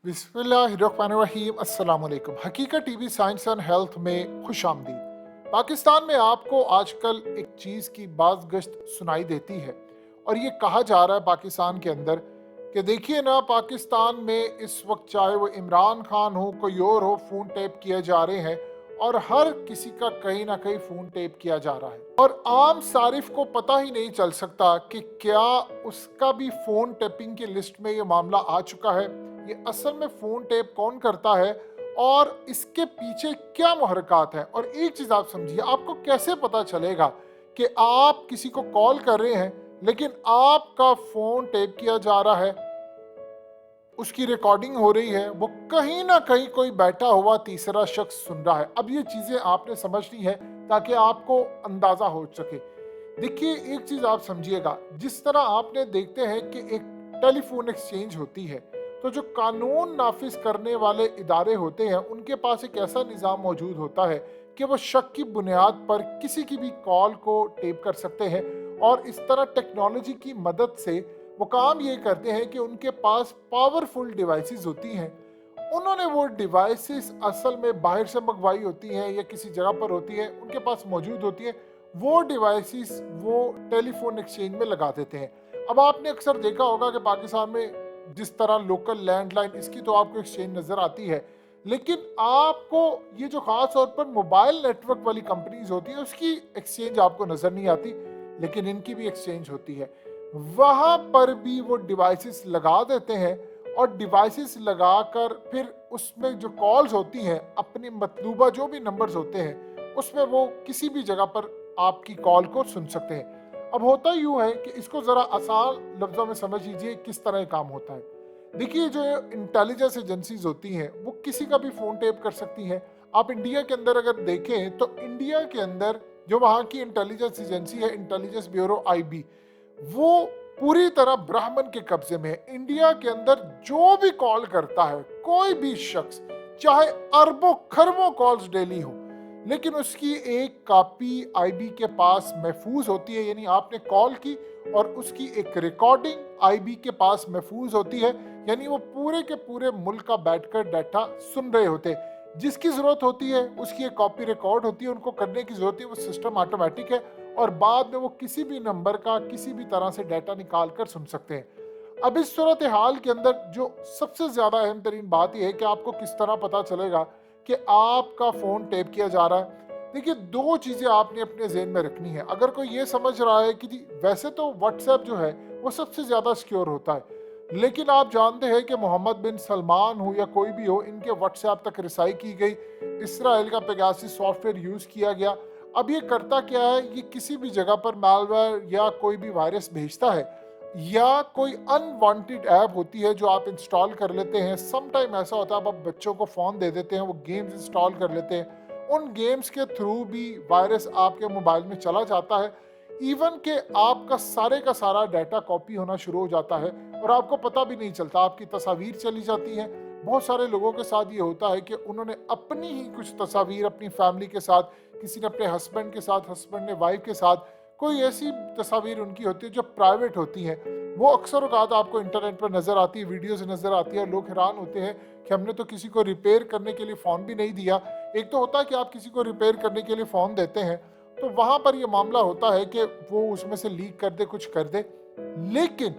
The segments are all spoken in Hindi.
बिस्मिल्लाहिर्रहमानिर्रहीम अस्सलाम वालेकुम। हकीकत टीवी साइंस एंड हेल्थ में खुश आमदीद। पाकिस्तान में आपको आजकल एक चीज़ की बाज़गश्त सुनाई देती है और ये कहा जा रहा है पाकिस्तान के अंदर कि देखिए ना, पाकिस्तान में इस वक्त चाहे वो इमरान खान हो कोई और हो, फ़ोन टैप किए जा रहे हैं और हर किसी का कहीं ना कहीं फ़ोन टैप किया जा रहा है और आम सारिफ को पता ही नहीं चल सकता कि क्या उसका भी फ़ोन टैपिंग की लिस्ट में ये मामला आ चुका है। ये असल में फ़ोन टैप कौन करता है और इसके पीछे क्या मुहरकात हैं। और एक चीज़ आप समझिए, आपको कैसे पता चलेगा कि आप किसी को कॉल कर रहे हैं लेकिन आपका फ़ोन टैप किया जा रहा है, उसकी रिकॉर्डिंग हो रही है, वो कहीं ना कहीं कोई बैठा हुआ तीसरा शख्स सुन रहा है। अब ये चीज़ें आपने समझनी है ताकि आपको अंदाज़ा हो सके। देखिए, एक चीज़ आप समझिएगा, जिस तरह आपने देखते हैं कि एक टेलीफोन एक्सचेंज होती है, तो जो कानून नाफिज करने वाले इदारे होते हैं उनके पास एक ऐसा निज़ाम मौजूद होता है कि वो शक की बुनियाद पर किसी की भी कॉल को टेप कर सकते हैं और इस तरह टेक्नोलॉजी की मदद से वो काम ये करते हैं कि उनके पास पावरफुल डिवाइसेस होती हैं। उन्होंने वो डिवाइसेस असल में बाहर से मंगवाई होती हैं या किसी जगह पर होती है, उनके पास मौजूद होती है। वो डिवाइसेस वो टेलीफोन एक्सचेंज में लगा देते हैं। अब आपने अक्सर देखा होगा कि पाकिस्तान में जिस तरह लोकल लैंडलाइन, इसकी तो आपको एक्सचेंज नज़र आती है, लेकिन आपको ये जो ख़ास तौर पर मोबाइल नेटवर्क वाली कंपनीज होती है उसकी एक्सचेंज आपको नज़र नहीं आती, लेकिन इनकी भी एक्सचेंज होती है। वहाँ पर भी वो डिवाइसेस लगा देते हैं और डिवाइसेस लगाकर फिर उसमें जो कॉल्स होती हैं, अपनी मतलूबा जो भी नंबर्स होते हैं, उसमें वो किसी भी जगह पर आपकी कॉल को सुन सकते हैं। अब होता यूँ है कि इसको ज़रा आसान लफ्ज़ों में समझ लीजिए किस तरह ये काम होता है। देखिए, जो इंटेलिजेंस एजेंसीज होती हैं वो किसी का भी फ़ोन टैप कर सकती हैं। आप इंडिया के अंदर अगर देखें तो इंडिया के अंदर जो वहाँ की इंटेलिजेंस एजेंसी है, इंटेलिजेंस ब्यूरो आईबी, वो पूरी तरह ब्राह्मण के कब्जे में है। इंडिया के अंदर जो भी कॉल करता है कोई भी शख्स, चाहे अरबों खरबों कॉल्स डेली हो, लेकिन उसकी एक कॉपी आईबी के पास महफूज होती है। यानी आपने कॉल की और उसकी एक रिकॉर्डिंग आईबी के पास महफूज होती है। यानी वो पूरे के पूरे मुल्क का बैठकर डाटा सुन रहे होते हैं। जिसकी ज़रूरत होती है उसकी एक कॉपी रिकॉर्ड होती है, उनको करने की ज़रूरत है, वो सिस्टम ऑटोमेटिक है और बाद में वो किसी भी नंबर का किसी भी तरह से डाटा निकाल कर सुन सकते हैं। अब इस सूरत हाल के अंदर जो सबसे ज़्यादा अहम तरीन बात यह है कि आपको किस तरह पता चलेगा कि आपका फ़ोन टैप किया जा रहा है। देखिए, दो चीज़ें आपने अपने जहन में रखनी है। अगर कोई ये समझ रहा है कि जी वैसे तो व्हाट्सएप जो है वो सबसे ज़्यादा सिक्योर होता है, लेकिन आप जानते हैं कि मोहम्मद बिन सलमान हो या कोई भी हो, इनके व्हाट्सएप तक रिसाई की गई, इसराइल का पेगासस सॉफ्टवेयर यूज़ किया गया। अब ये करता क्या है, ये किसी भी जगह पर मैलवेयर या कोई भी वायरस भेजता है या कोई अनवांटेड ऐप होती है जो आप इंस्टॉल कर लेते हैं। सम टाइम ऐसा होता है, आप बच्चों को फ़ोन दे देते हैं, वो गेम्स इंस्टॉल कर लेते हैं, उन गेम्स के थ्रू भी वायरस आपके मोबाइल में चला जाता है। इवन के आपका सारे का सारा डाटा कॉपी होना शुरू हो जाता है और आपको पता भी नहीं चलता, आपकी तस्वीर चली जाती हैं। बहुत सारे लोगों के साथ ये होता है कि उन्होंने अपनी ही कुछ तस्वीर अपनी फैमिली के साथ, किसी ने अपने हस्बैंड के साथ, हस्बैंड ने वाइफ के साथ, कोई ऐसी तस्वीर उनकी होती है जो प्राइवेट होती हैं, वो अक्सर औकात आपको इंटरनेट पर नज़र आती है, वीडियोस नज़र आती है और लोग हैरान होते हैं कि हमने तो किसी को रिपेयर करने के लिए फ़ोन भी नहीं दिया। एक तो होता है कि आप किसी को रिपेयर करने के लिए फ़ोन देते हैं तो वहाँ पर ये मामला होता है कि वो उसमें से लीक कर दे, कुछ कर दे, लेकिन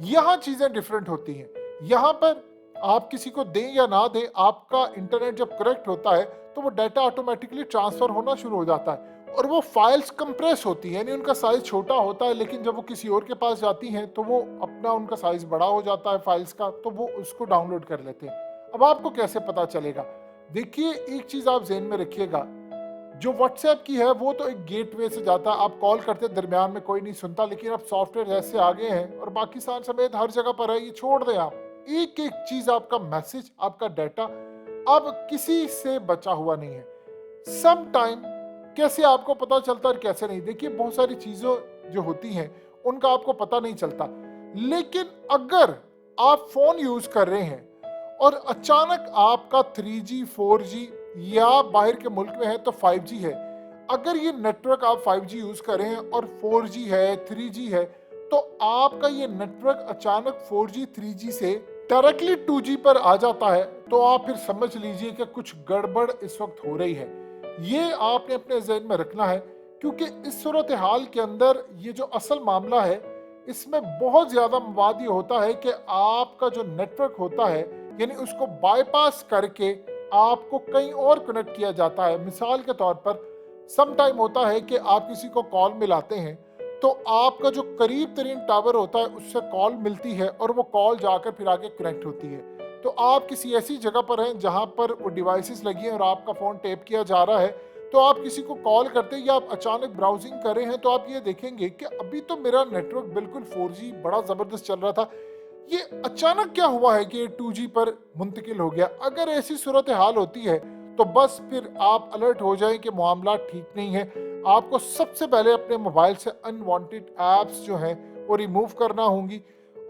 यहाँ चीज़ें डिफरेंट होती हैं। यहाँ पर आप किसी को दें या ना दें, आपका इंटरनेट जब करेक्ट होता है तो वो डाटा ऑटोमेटिकली ट्रांसफ़र होना शुरू हो जाता है और वो फाइल्स कंप्रेस होती हैं, यानी उनका साइज छोटा होता है, लेकिन जब वो किसी और के पास जाती हैं तो वो अपना उनका साइज बड़ा हो जाता है फाइल्स का, तो वो उसको डाउनलोड कर लेते हैं। अब आपको कैसे पता चलेगा? देखिए, एक चीज़ आप जहन में रखिएगा, जो व्हाट्सएप की है वो तो एक गेटवे से जाता है, आप कॉल करते दरमियान में कोई नहीं सुनता, लेकिन अब सॉफ्टवेयर ऐसे आगे हैं और पाकिस्तान समेत हर जगह पर है, ये छोड़ दें आप, एक एक चीज आपका मैसेज, आपका डाटा अब किसी से बचा हुआ नहीं है। सम टाइम कैसे आपको पता चलता है और कैसे नहीं, देखिए बहुत सारी चीज़ों जो होती हैं उनका आपको पता नहीं चलता, लेकिन अगर आप फ़ोन यूज़ कर रहे हैं और अचानक आपका 3G 4G या बाहर के मुल्क में है तो 5G है, अगर ये नेटवर्क आप 5G यूज़ कर रहे हैं और 4G है 3G है, तो आपका ये नेटवर्क अचानक 4G 3G से डायरेक्टली 2G पर आ जाता है तो आप फिर समझ लीजिए कि कुछ गड़बड़ इस वक्त हो रही है। ये आपने अपने ज़हन में रखना है, क्योंकि इस सूरत हाल के अंदर ये जो असल मामला है, इसमें बहुत ज़्यादा मवाद ये होता है कि आपका जो नेटवर्क होता है, यानी उसको बाईपास करके आपको कहीं और कनेक्ट किया जाता है। मिसाल के तौर पर सम टाइम होता है कि आप किसी को कॉल मिलाते हैं, तो आपका जो करीब तरीन टावर होता है उससे कॉल मिलती है और वो कॉल जाकर फिर आगे कनेक्ट होती है। तो आप किसी ऐसी जगह पर हैं जहां पर वो डिवाइसेस लगी हैं और आपका फ़ोन टैप किया जा रहा है, तो आप किसी को कॉल करते हैं या आप अचानक ब्राउजिंग कर रहे हैं, तो आप ये देखेंगे कि अभी तो मेरा नेटवर्क बिल्कुल 4G बड़ा ज़बरदस्त चल रहा था, ये अचानक क्या हुआ है कि ये 2G पर मुंतकिल हो गया। अगर ऐसी सूरत हाल होती है तो बस फिर आप अलर्ट हो जाएं कि मामला ठीक नहीं है। आपको सबसे पहले अपने मोबाइल से अनवांटेड ऐप्स जो हैं वो रिमूव करना होंगी।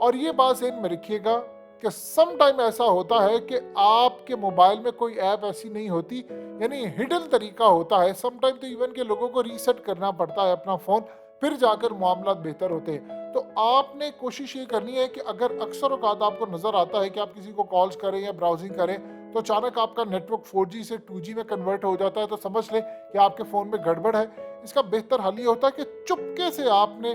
और ये बात ज़हन में रखिएगा कि सम टाइम ऐसा होता है कि आपके मोबाइल में कोई ऐप ऐसी नहीं होती, यानी हिडन तरीका होता है। सम टाइम तो इवन के लोगों को रीसेट करना पड़ता है अपना फ़ोन, फिर जाकर मामला बेहतर होते हैं। तो आपने कोशिश ये करनी है कि अगर अक्सर औकात आपको नज़र आता है कि आप किसी को कॉल्स करें या ब्राउजिंग करें तो अचानक आपका नेटवर्क 4G से 2G में कन्वर्ट हो जाता है, तो समझ लें कि आपके फ़ोन में गड़बड़ है। इसका बेहतर हल ये होता है कि चुपके से आपने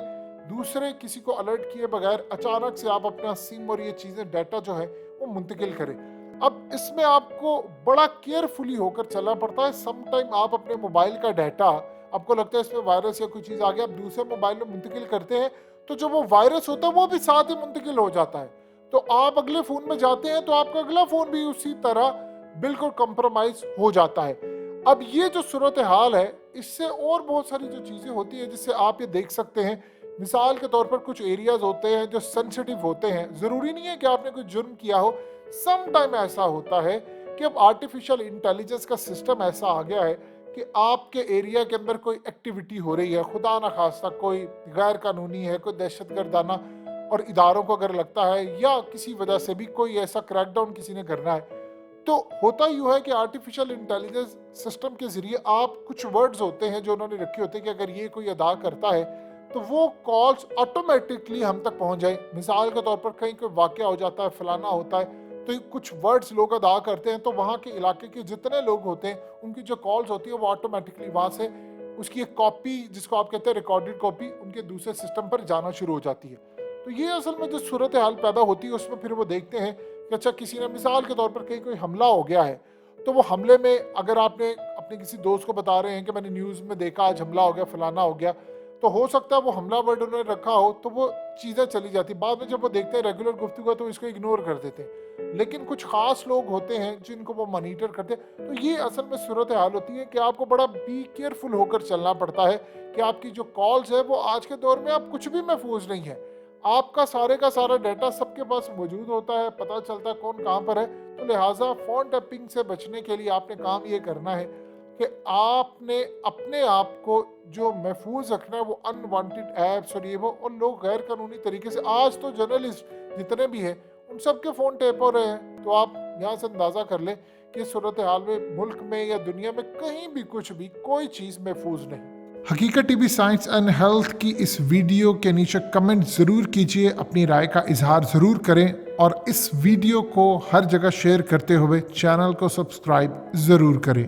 दूसरे किसी को अलर्ट किए बगैर अचानक से आप अपना सिम और ये चीज़ें डाटा जो है वो मुंतकिल करें। अब इसमें आपको बड़ा केयरफुली होकर चलना पड़ता है। सम टाइम आप अपने मोबाइल का डाटा, आपको लगता है इसमें वायरस या कोई चीज़ आ गया, आप दूसरे मोबाइल में मुंतकिल करते हैं तो जो वो वायरस होता है वो भी साथ ही मुंतकिल हो जाता है। तो आप अगले फ़ोन में जाते हैं तो आपका अगला फ़ोन भी उसी तरह बिल्कुल कंप्रोमाइज़ हो जाता है। अब ये जो सूरत हाल है, इससे और बहुत सारी जो चीज़ें होती हैं जिससे आप ये देख सकते हैं। मिसाल के तौर पर कुछ एरियाज़ होते हैं जो सेंसिटिव होते हैं। ज़रूरी नहीं है कि आपने कोई जुर्म किया हो। सम टाइम ऐसा होता है कि अब आर्टिफिशियल इंटेलिजेंस का सिस्टम ऐसा आ गया है कि आपके एरिया के अंदर कोई एक्टिविटी हो रही है, खुदा ना खास्ता कोई गैर कानूनी है, कोई दहशतगर्दाना, और इदारों को अगर लगता है या किसी वजह से भी कोई ऐसा क्रैकडाउन किसी ने करना है, तो होता यूँ है कि आर्टिफिशियल इंटेलिजेंस सिस्टम के ज़रिए आप कुछ वर्ड्स होते हैं जो उन्होंने रखे होते हैं कि अगर ये कोई अदा करता है तो वो कॉल्स ऑटोमेटिकली हम तक पहुंच जाए। मिसाल के तौर पर कहीं कोई वाक़या हो जाता है, फलाना होता है, तो कुछ वर्ड्स लोग अदा करते हैं, तो वहाँ के इलाके के जितने लोग होते हैं उनकी जो कॉल्स होती है वो ऑटोमेटिकली वहाँ से उसकी एक कॉपी, जिसको आप कहते हैं रिकॉर्डेड कॉपी, उनके दूसरे सिस्टम पर जाना शुरू हो जाती है। तो ये असल में जो सूरत हाल पैदा होती है उसमें फिर वो देखते हैं कि अच्छा किसी ने, मिसाल के तौर पर कहीं कोई हमला हो गया है, तो वो हमले में अगर आपने अपने किसी दोस्त को बता रहे हैं कि मैंने न्यूज़ में देखा आज हमला हो गया, फलाना हो गया, तो हो सकता है वो हमला वर्ड उन्होंने रखा हो तो वो चीज़ें चली जाती। बाद में जब वो देखते हैं रेगुलर गुफ्तगू है तो इसको इग्नोर कर देते हैं। लेकिन कुछ ख़ास लोग होते हैं जिनको वो मॉनिटर करते हैं। तो ये असल में सूरत हाल होती है कि आपको बड़ा बी केयरफुल होकर चलना पड़ता है कि आपकी जो कॉल्स है वो आज के दौर में आप कुछ भी महफूज नहीं है। आपका सारे का सारा डाटा सबके पास मौजूद होता है, पता चलता है कौन कहाँ पर है। तो लिहाजा फ़ोन टैपिंग से बचने के लिए आपने काम ये करना है कि आपने अपने आप को जो महफूज रखना है वो अनवांटेड ऐप्स और ये वो, और लोग गैर कानूनी तरीके से, आज तो जर्नलिस्ट जितने भी हैं उन सबके फ़ोन टैप हो रहे हैं। तो आप यहाँ से अंदाज़ा कर लें कि सूरत हाल में मुल्क में या दुनिया में कहीं भी कुछ भी कोई चीज़ महफूज नहीं। हकीकत टीवी साइंस एंड हेल्थ की इस वीडियो के नीचे कमेंट ज़रूर कीजिए, अपनी राय का इजहार ज़रूर करें और इस वीडियो को हर जगह शेयर करते हुए चैनल को सब्सक्राइब ज़रूर करें।